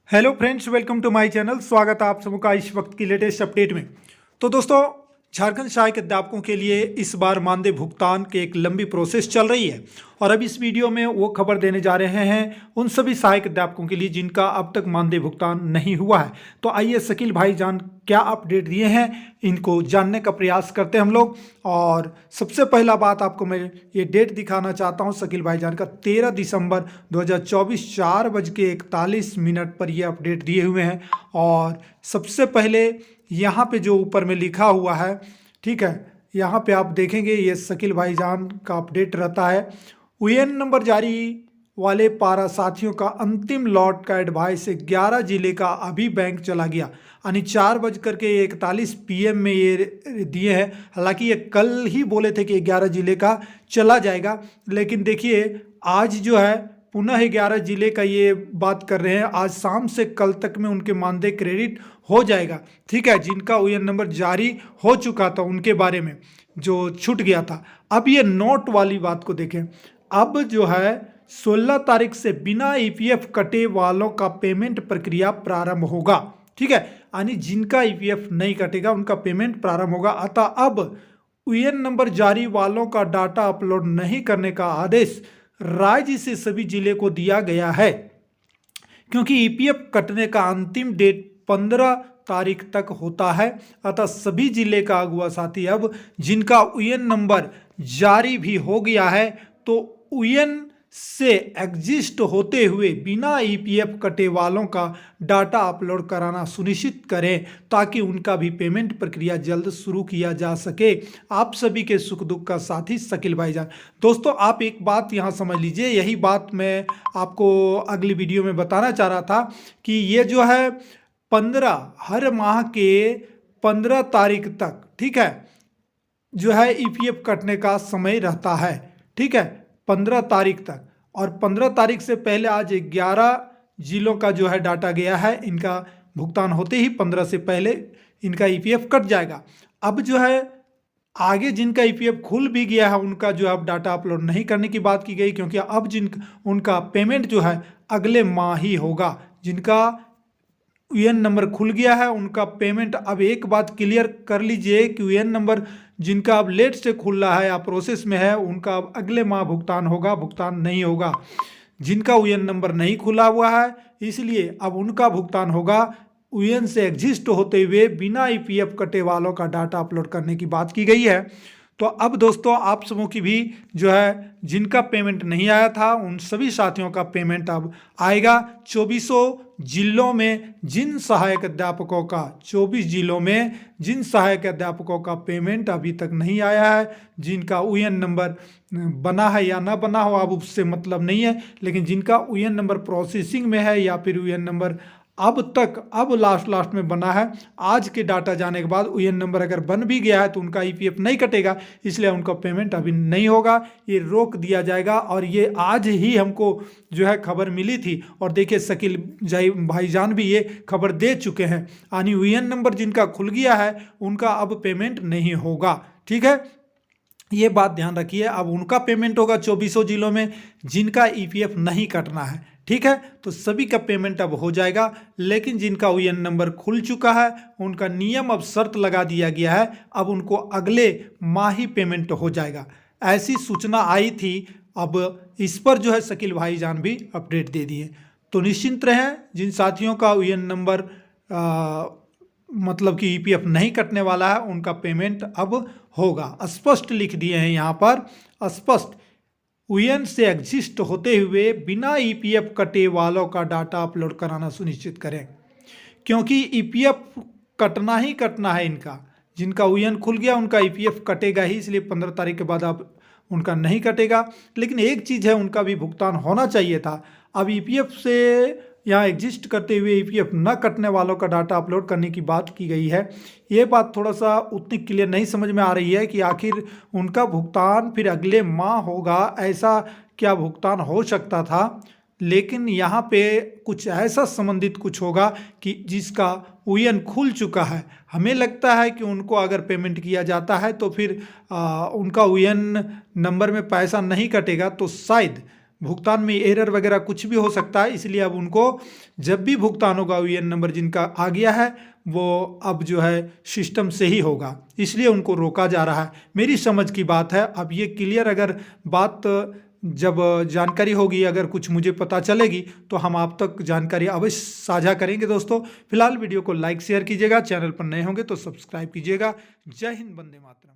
Hello friends, welcome to my channel. स्वागत है आप सबका का इस वक्त की लेटेस्ट अपडेट में। तो दोस्तों, झारखंड सहायक अध्यापकों के लिए इस बार मानदेय भुगतान की एक लंबी प्रोसेस चल रही है और अब इस वीडियो में वो खबर देने जा रहे हैं उन सभी सहायक अध्यापकों के लिए जिनका अब तक मानदेय भुगतान नहीं हुआ है। तो आइए शकील भाईजान क्या अपडेट दिए हैं इनको जानने का प्रयास करते हैं हम लोग। और सबसे पहला बात आपको मैं ये डेट दिखाना चाहता हूँ शकील भाईजान का 13 दिसंबर 2024 4:41 पर ये अपडेट दिए हुए हैं। और सबसे पहले यहाँ पे जो ऊपर में लिखा हुआ है, ठीक है, यहाँ पे आप देखेंगे ये शकील भाईजान का अपडेट रहता है। यूएन नंबर जारी वाले पारा साथियों का अंतिम लॉट का एडवाइस 11 जिले का अभी बैंक चला गया, यानी 4:41 PM में ये दिए हैं। हालांकि ये कल ही बोले थे कि 11 जिले का चला जाएगा, लेकिन देखिए आज जो है पुनः 11 जिले का ये बात कर रहे हैं। आज शाम से कल तक में उनके मानदेय क्रेडिट हो जाएगा, ठीक है। जिनका यूएन नंबर जारी हो चुका था उनके बारे में जो छूट गया था। अब ये नोट वाली बात को देखें। अब जो है 16 तारीख से बिना ईपीएफ कटे वालों का पेमेंट प्रक्रिया प्रारंभ होगा, ठीक है। यानी जिनका ईपीएफ नहीं कटेगा उनका पेमेंट प्रारंभ होगा। अतः अब यूएन नंबर जारी वालों का डाटा अपलोड नहीं करने का आदेश राज्य से सभी जिले को दिया गया है, क्योंकि ईपीएफ कटने का अंतिम डेट 15 तारीख तक होता है। अतः सभी जिले का अगुआ साथी अब जिनका यूएन नंबर जारी भी हो गया है तो यूएन से एग्जिस्ट होते हुए बिना ईपीएफ कटे वालों का डाटा अपलोड कराना सुनिश्चित करें ताकि उनका भी पेमेंट प्रक्रिया जल्द शुरू किया जा सके। आप सभी के सुख दुख का साथी शकील भाईजान। दोस्तों, आप एक बात यहाँ समझ लीजिए, यही बात मैं आपको अगली वीडियो में बताना चाह रहा था कि ये जो है 15 हर माह के 15 तारीख तक, ठीक है, जो है ईपीएफ कटने का समय रहता है, ठीक है, 15 तारीख तक। और 15 तारीख से पहले आज 11 जिलों का जो है डाटा गया है, इनका भुगतान होते ही 15 से पहले इनका ईपीएफ कट जाएगा। अब जो है आगे जिनका ईपीएफ खुल भी गया है उनका जो अब डाटा अपलोड नहीं करने की बात की गई, क्योंकि अब उनका पेमेंट जो है अगले माह ही होगा। जिनका यूएन नंबर खुल गया है उनका पेमेंट, अब एक बात क्लियर कर लीजिए कि यूएन नंबर जिनका अब लेट से खुल रहा है या प्रोसेस में है उनका अब अगले माह भुगतान होगा, भुगतान नहीं होगा। जिनका यूएन नंबर नहीं खुला हुआ है इसलिए अब उनका भुगतान होगा यूएन से एग्जिस्ट होते हुए बिना ईपीएफ कटे वालों का डाटा अपलोड करने की बात की गई है। तो अब दोस्तों आप सबों की भी जो है जिनका पेमेंट नहीं आया था उन सभी साथियों का पेमेंट अब आएगा। 24 जिलों में जिन सहायक अध्यापकों का 24 जिलों में जिन सहायक अध्यापकों का पेमेंट अभी तक नहीं आया है, जिनका यूएन नंबर बना है या ना बना हो अब उससे मतलब नहीं है, लेकिन जिनका यूएन नंबर प्रोसेसिंग में है या फिर यूएन नंबर अब लास्ट में बना है, आज के डाटा जाने के बाद यूएन नंबर अगर बन भी गया है तो उनका ईपीएफ नहीं कटेगा, इसलिए उनका पेमेंट अभी नहीं होगा, ये रोक दिया जाएगा। और ये आज ही हमको जो है खबर मिली थी और देखिए शकील भाईजान भी ये खबर दे चुके हैं, यानी यूएन नंबर जिनका खुल गया है उनका अब पेमेंट नहीं होगा, ठीक है। ये बात ध्यान रखिए, अब उनका पेमेंट होगा 24 जिलों में जिनका ईपीएफ नहीं कटना है, ठीक है। तो सभी का पेमेंट अब हो जाएगा, लेकिन जिनका यूएन नंबर खुल चुका है उनका नियम अब शर्त लगा दिया गया है, अब उनको अगले माह ही पेमेंट हो जाएगा, ऐसी सूचना आई थी। अब इस पर जो है शकील भाईजान भी अपडेट दे दिए। तो निश्चिंत रहें, जिन साथियों का यूएन नंबर मतलब कि ईपीएफ नहीं कटने वाला है उनका पेमेंट अब होगा। स्पष्ट लिख दिए हैं यहाँ पर, स्पष्ट यूएन से एग्जिस्ट होते हुए बिना ईपीएफ कटे वालों का डाटा अपलोड कराना सुनिश्चित करें, क्योंकि ईपीएफ कटना ही कटना है इनका। जिनका यूएन खुल गया उनका ईपीएफ कटेगा ही, इसलिए 15 तारीख के बाद अब उनका नहीं कटेगा। लेकिन एक चीज़ है, उनका भी भुगतान होना चाहिए था। अब ईपीएफ से यहाँ एग्जिस्ट करते हुए ईपीएफ न कटने वालों का डाटा अपलोड करने की बात की गई है। ये बात थोड़ा सा उतनी क्लियर नहीं समझ में आ रही है कि आखिर उनका भुगतान फिर अगले माह होगा, ऐसा क्या भुगतान हो सकता था। लेकिन यहाँ पे कुछ ऐसा संबंधित कुछ होगा कि जिसका यूएन खुल चुका है, हमें लगता है कि उनको अगर पेमेंट किया जाता है तो फिर उनका यूएन नंबर में पैसा नहीं कटेगा, तो शायद भुगतान में एरर वगैरह कुछ भी हो सकता है, इसलिए अब उनको जब भी भुगतान होगा यूएएन नंबर जिनका आ गया है वो अब जो है सिस्टम से ही होगा, इसलिए उनको रोका जा रहा है। मेरी समझ की बात है। अब ये क्लियर अगर बात जब जानकारी होगी, अगर कुछ मुझे पता चलेगी तो हम आप तक जानकारी अवश्य साझा करेंगे। दोस्तों फिलहाल वीडियो को लाइक शेयर कीजिएगा, चैनल पर नए होंगे तो सब्सक्राइब कीजिएगा। जय हिंद, वंदे मातरम।